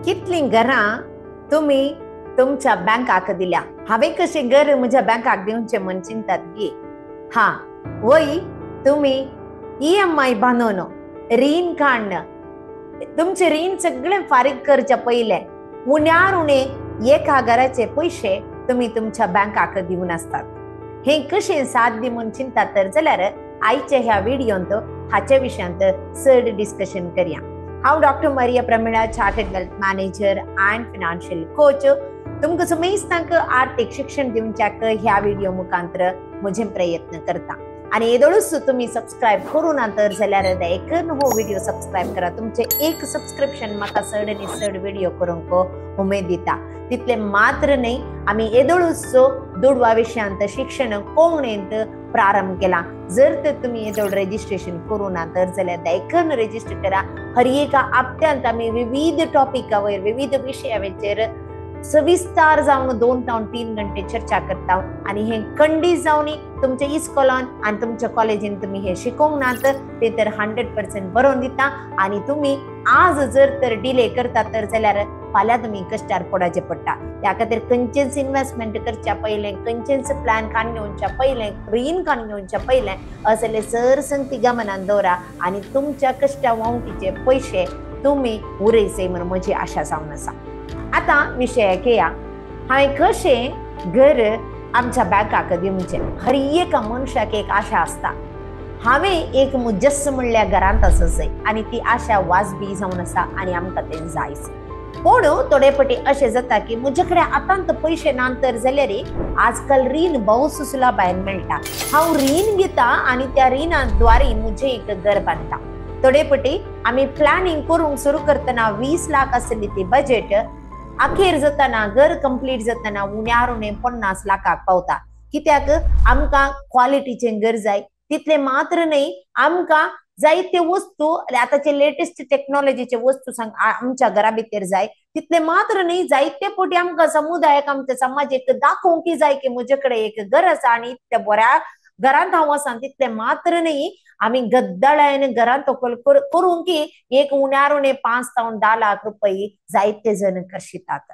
कितली घरां तुम्ही तुमच्या बँकाक दिल्या. हांवें कशें घर म्हज्या बँकाक दिवचें म्हण चिंतात गे. हा वय तुम्ही EMI बांदून रीण काडन तुमचे रीण सगळें फारीक करचे पयले उण्यार उणे 1,000चे पैसे तुम्ही तुमच्या बँकाक दिवन आसतात. हे कशें साध्य म्हण चिंतात तर जाल्यार आयच्या ह्या व्हिडिओंत हाचे विशयांत चड डिस्कशन करया. हांव doctor Maria Pramila, chartered wealth manager and financial coach. तुमकां समेस्तांक आर्थीक शिक्षण दिवच्याक ह्या व्हिडिओ मुखांतर म्हजे प्रयत्न करता. आणि येदोळूच तुम्ही सबस्क्राईब करू ना तर जाल्यार दयेक हो व्हिडिओ सबस्क्राईब करा. तुमचे एक सबस्क्रिप्शन म्हाका चड आनी चड व्हिडिओ करूंक उमेद दिता. तितले मात्र न्ही, आमी येदोळूच दुडवा विशयांत शिक्षण कोंकणींत प्रारंभ केला. जर तर तुम्ही येदोळ रजिस्ट्रेशन करू ना तर जाल्यार दयेकन रजिस्टर करा. हर एका हप्त्यांत आमी विविध टॉपिकावयर विविध विशयाचेर सविस्तार जावन 2 ते 3 घंटे चर्चा करता. आणि हे खंडीत जावन तुमच्या इस्कॉलान आणि तुमच्या कॉलेजीन तुम्ही हे शिकोंक नात ते तर 100% बरोवन दिता. आणि तुम्ही आज जर तर डिले करता तर जाल्यार फाल्यां तुम्ही कश्टार पडचे पडटा. त्या खातीर खंयचेच इन्व्हेस्टमेंट करच्या पयले, खंयचेच प्लॅन काडून घेवच्या पयले, रीण काडून घेवच्या पयले असले सरसंगती गमनान दवरा आणि तुमच्या कश्टा वंटीचे पैसे तुम्ही उरयचे म्हणून म्हजी आशा जावन आसा. आता विशयाक येया. हांवें कशें घर आमच्या बँकाक दिवचें. हर एका मनशाक एक आशा आसता. हांवें एक मुजस्स म्हणल्या घरांत आसय आणि ती आशा वाजबी जावन आसा आणि आमकां तें जायच. पूण थोडे पटी अशें जाता की म्हजे कडेन आतांत पयशे ना तर जाल्यार आजकाल रीण भोव सुलभायेन मेळटा. हांव रीण घेता आणि त्या रिणाद्वारे म्हजें एक घर बांदता. थोडे पटी आमी प्लॅनिंग करूंक सुरू करतना 20 लाख आसली ती बजेट अखेर जाताना घर कंप्लीट जाताना उण्यार उणे 50 लाखाक पावता. कित्याक आमकां क्वालिटीचें घर जाय. तितले मात्र न्ही, आमकां जायत्यो वस्तू आतांचे लेटेस्ट टेक्नॉलॉजीचे वस्तू आमच्या घरा भितर जाय. तितले मात्र न्ही, जायते पटी आमकां समुदायाक आमच्या समाजाक दाखोवंक जाय की म्हजे कडेन एक घर आसा आणि त्या बऱ्या घरांत हांव आसा. तितले मात्र न्ही, आमी गद्दाळायन घरांत तोकल करूंक की एक उण्यार उणे 5 ते 10 लाख रुपये जायते जण करशितात.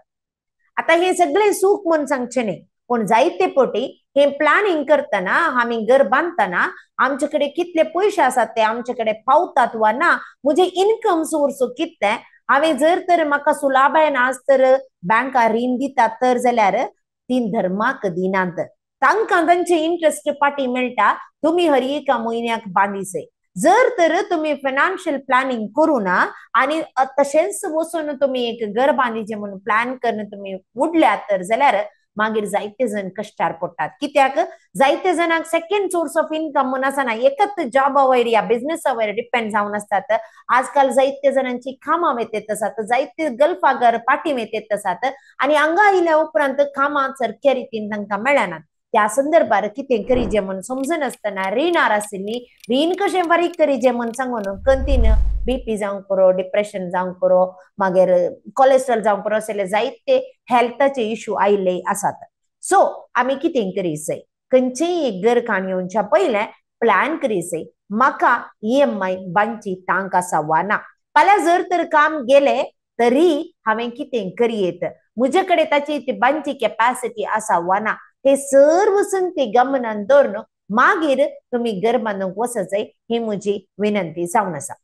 आता हे सगळे सूख म्हण सांगचे न्ही, पण जायते पटी हे प्लॅनिंग करतना आमी घर बांदतना आमचे कडेन कितले पयशे आसात ते आमचे कडेन पावतात वा ना, म्हजे इन्कम सोर्स कितले. हांवें जर तर म्हाका सुलाभायन आज तर बँका रीण दितात तर जाल्यार ती धर्माक दिनात. तांकां तांचे इंटरेस्ट पाटी मेळटा. तुम्ही हर एका म्हयन्याक बांदिसय. जर तर तुम्ही फायनान्शियल प्लॅनिंग करू ना आणि तशेंच वचून तुम्ही एक घर बांदिचे म्हणून प्लॅन करून तुम्ही उडल्यात तर जाल्यार मागीर जायते जण कश्टार पडटात. कित्याक जायते जणांक सेकंड सोर्स ऑफ इन्कम म्हण आसना. एकच जॉबावयर या बिझनेसावयर डिपेंड जावन आसतात. आजकाल जायते जणांची कामां वेतेत आसात, जायते गल्फागर पाटी वेतेत आसात आणि हांगा आयल्या उपरांत कामां सारक्या रितीन तांकां मेळनात. त्या संदर्भात कितें करीचे म्हण समजून आसतना रिणार आशिल्ली रीण कशें फारीक करीचे म्हण सांगून कंटिन्यू BP जावंक पुरो, डिप्रेशन जावंक पुरो, मागीर कोलेस्ट्रॉल जावंक पुरो असले जायते हेल्थाचे इश्यू आयिल्ले आसात. सो आमी कितें करीसय, खंयचेय एक घर काडून येवच्या पयले प्लॅन करीसय म्हाका EMI बांदची तांक आसा वा ना. फाल्यां जर तर काम गेले तरी हांवें कितें करियेत, म्हजे कडेन ताची बांदची कॅपॅसिटी आसा वा ना, हे सर्व संगती गमनान दवरून मागीर तुम्ही घर बांदूंक वचचय ही म्हजी विनंती जावन आसा.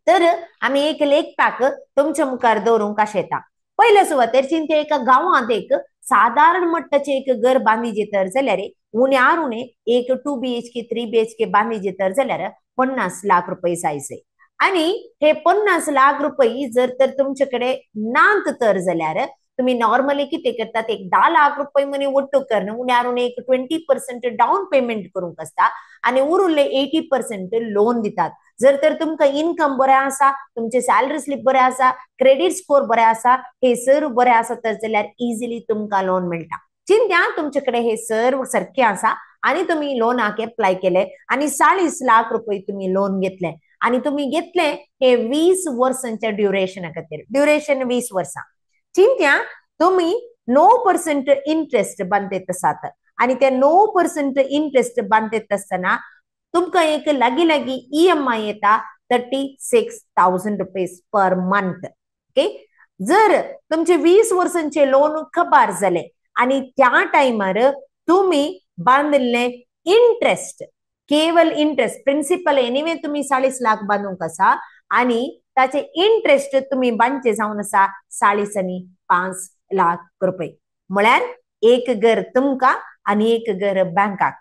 तर आमी एक लेखपाक तुमच्या मुखार दवरूंक आशेता. पयल्या सुवातेर चिंते एका गांवांत एक साधारण मट्टाचे एक घर बांदिजे तर जाल्यार उण्यार उणे एक 2 BHK 3 BHK बांदिजे तर जाल्यार 50 लाख रुपये जायचे. आणि हे 50 लाख रुपये जर तर तुमचे कडेन नात तर जाल्यार तुम्ही नॉर्मली किती करतात, एक 10 लाख रुपये म्हणे वट्टू करणं उण्यार उणे एक 20% डाऊन पेमेंट करूंक आसता आणि उरले 80% लोन दितात. जर तर तुमका इन्कम बरें आसा, तुमचे सॅलरी स्लिप बरें आसा, क्रेडिट स्कोर बरें आसा, हे सर्व बरें आसा तर जाल्यार इजिली तुमकां लोन मेळटा. चिंत्या तुमचे कडेन हे सर्व सारखे आसा आणि तुम्ही लोनाक एप्लाय केले आणि 40 लाख रुपये तुम्ही लोन घेतले आणि तुम्ही घेतले हे 20 वर्षांच्या ड्युरेशना खातीर. ड्युरेशन 20 वर्सां. चिंत्या तुम्ही 9% इंटरेस्ट बांधत आसात आणि त्या 9% इंटरेस्ट बांधत असताना तुमकां एक लागी EMI येता 36,000 रुपीज पर मंथ. ओके, जर तुमचे 20 वर्षांचे लोन कपार झाले आणि त्या टाइमार तुम्ही बांधले इंटरेस्ट, केवळ इंटरेस्ट, प्रिन्सिपल एनिवे तुम्ही 40 लाख बांधूंक आसा आणि त्याचे इंटरेस्ट तुम्ही बांधचे जावन आसा 45 लाख रुपये. म्हळ्यार एक घर तुमका आणि एक घर बँकाक.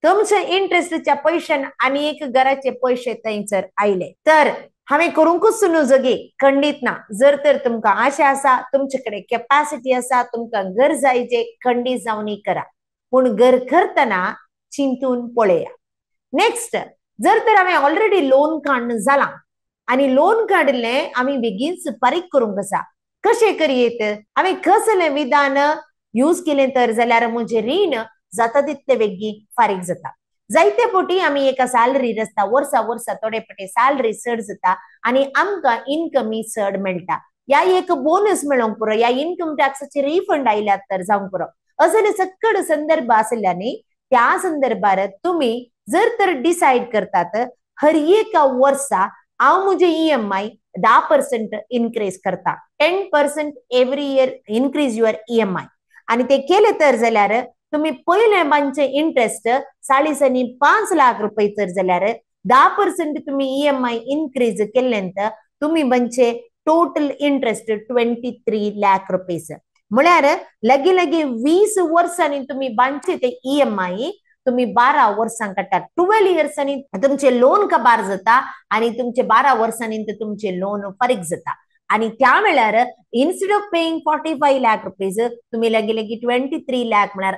तुमच्या इंटरेस्टच्या पैशान आणि एक घराचे पैसे थंयसर आयले तर हांवें करूंकूच सुनू जगे खंडीत ना. जर तर तुमकां आशा आसा, तुमचे कॅपॅसिटी आसा, तुमकां घर जायचे खंडीत जावनी करा, पूण घर करतना चिंतून पळया. नेक्स्ट, जर तर हांवें ऑलरेडी लोन काडून जाला आणि लोन काडले आम्ही बेगीनच फारीक करूंक आसा, कशें करयेत? हांवें कसलें विधान यूज केलें तर जाल्यार म्हजें रीण जाता तितले बेगी फारीक जाता. जायते फावटी आम्ही एका सॅलरीर आसता, वर्सा थोडे फावटी सॅलरी चड जाता आणि आमकां इन्कमी चड मेळटा. या एक बोनस मेळोंक पुरो, या इन्कम टॅक्साचे रिफंड आयल्यात तर जावंक पुरो. असले सकड संदर्भ आसल्यानी त्या संदर्भात तुम्ही जर तर डिसाइड करतात हर एक वर्सा हांव म्हजे EMI 10% इन्क्रीज करता, 10% every year increase your EMI आणि ते केले तर जाल्यार तुम्ही पहिले बांधचे इंटरेस्ट 45 लाख रुपये तर जाल्यार 10% तुम्ही EMI इन्क्रीज केल्यानंतर तुम्ही बांधचे टोटल इंटरेस्ट 23 लाख रुपये. म्हळ्यार लगे 20 वर्षांनी तुम्ही बांधचे ते EMI तुम्ही 12 वर्षां काडटात. 12 इयर्सांनी तुमचे लोन कबार जाता आणि तुमचे 12 वर्षांनी तुमचे लोन फारीक जाता. आणि त्या वेळार इन्स्टेड ऑफ पेइंग 45 लाख रुपये तुम्ही लगे 23 लाख म्हळ्यार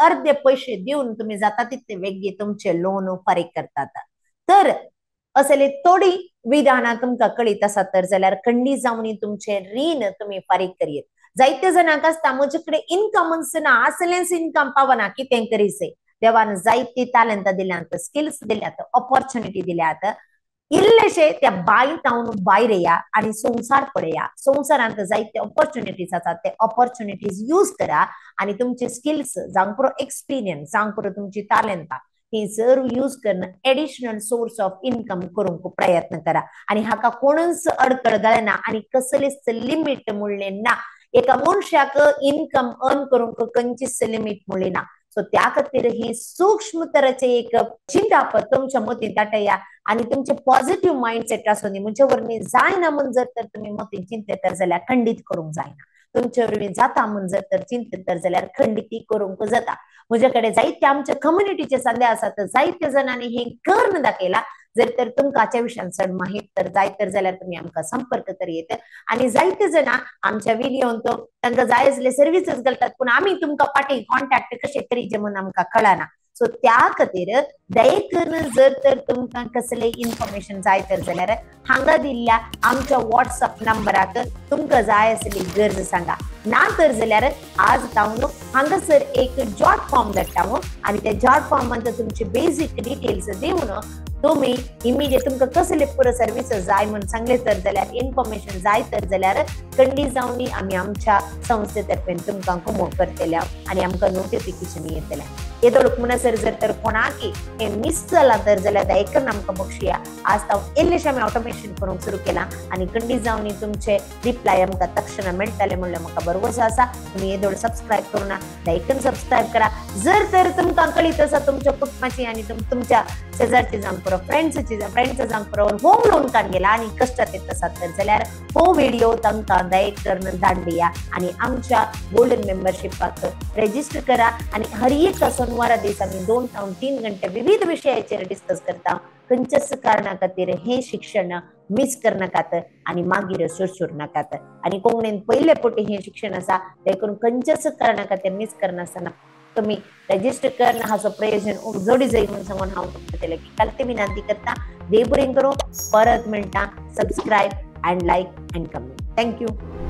अर्धे पैसे देऊन तुम्ही जाता तितले वेगळे तुमचे लोन फारीक करतात. तर असले थोडी विधानां तुमकां कळीत आसा तर जाल्यार खंडी जावनी तुमचे रीण तुम्ही फारीक करियेत. जायते जणांक आसता म्हजे कडेन इन्कमच ना, असलेच इन्कम पावना, कितें करीसे? देवान जायती टॅलंट दिल्यात, स्किल्स दिल्यात, ऑपॉर्च्युनिटी दिल्यात. इल्लेशे त्या बायत हांव भायर या आणि संसार पळया. संसारांत जायते ऑपॉर्च्युनिटीज आसात, ते ऑपॉर्च्युनिटीज यूज करा आणि तुमचे स्किल्स जावंक पुरो, एक्सपिरियन्स जावंक पुरो, तुमची टॅलंट ही सर्व यूज करून एडिशनल सोर्स ऑफ इन्कम करूंक प्रयत्न करा. आणि हाका कोणूच अडकळ घालना आणि कसलेच लिमिट मुळ्ळे ना. एका मनशाक इन्कम अर्न करूंक खंयचीच लिमिट मुळ्ळी ना. सो त्या खातीर ही सूक्ष्म तरेचे एक चिंतापद तुमच्या मतीन दाटया आणि तुमचे पॉझिटिव्ह माइंडसेट आसून म्हणजे वरवीं जायना म्हूण जर तर तुमी मतीन चिंतेत तर जाल्यार खंडीत करूंक जायना. तुमचे वरवीं जाता म्हूण जर तर चिंतेत तर जाल्यार खंडीत करूंक जाता. म्हजे कडेन जायते आमच्या कम्युनिटीचे संदे आसात, जायते जणांनी हे करून दाखयला. जर तर तुमकां हाच्या विशयान चड माहीत तर जाय तर जाल्यार तुमी आमकां संपर्क करियेत. आणि जायते जण आमच्या व्हिडिओन तो तांकां जाय आसले सर्विसेस घालतात, पूण आमी तुमकां फाटीं कॉन्टॅक्ट कशें करीचे म्हूण आमकां कळना. सो त्या खातीर दये करून जर तर तुमकां कसले इन्फॉर्मेशन जाय तर जाल्यार हांगा दिल्ल्या आमच्या व्हॉट्सअप नंबराक तुमकां जाय आसली गरज सांगा. ना तर जाल्यार आज हांव हांगासर एक जॉट फॉर्म धाडटा आणि त्या जॉट फॉर्मांत तुमचे बेसिक डिटेल्स दिवन तुम्ही इमिडिएट तुमकां कसले पुरो सर्विसेस जाय म्हणून सांगले तर जाल्यार इन्फॉर्मेशन जाय तर जाल्यार खंडी जावनी आमी आमच्या संस्थेतर्फे तुमकां कमोव करतल्या आणि आमकां नोटिफिकेशन येतलें. येदोळूक म्हणसर जर तर कोणाकी हे मिस जाला तर जाल्यार दयेकरून आमकां बक्षिया. आज हांव इल्लेशें आमी ऑटोमेशन करूंक सुरू केलां आणि खंडी जावनी तुमचे रिप्लाय आमकां तक्षण मेळटले म्हणल्यार म्हाका भरवसो आसा. तुमी येदोळ सबस्क्रायब करूं ना, दयेकरून सबस्क्रायब करा. जर तर तुमकां कळीत आसा तुमच्या कुटुंबाची आणि तुमच्या शेजारची जावंक पुरो, फ्रेंड्सची जावंक पुरो होम लोन काडलेला आणि कष्टात येत आसात तर जाल्यार हो व्हिडिओ तांकां दयेकरून धाडया आणि आमच्या गोल्डन मेंबरशिपाक रेजिस्टर करा. आणि हर एक सोमवारा दिसा आमी 2 ते 3 घंटे विविध विशयाचेर डिस्कस करता. खंयच्याच कारणा खातीर हे शिक्षण मिस करनाकात आणि मागीर सोडूंक नाकात. आणि कोंकणीन पयले फावटी हे शिक्षण आसा ते करून खंयच्याच कारणा खातीर मिस करनासतना तुम्ही रजिस्टर करना हाचो प्रयोजन जोडी जाय म्हणून सांगून हांव तुमचे की कालते विनंती करता. देव बरें करूं. परत मेळटा. Subscribe and like and comment. Thank you.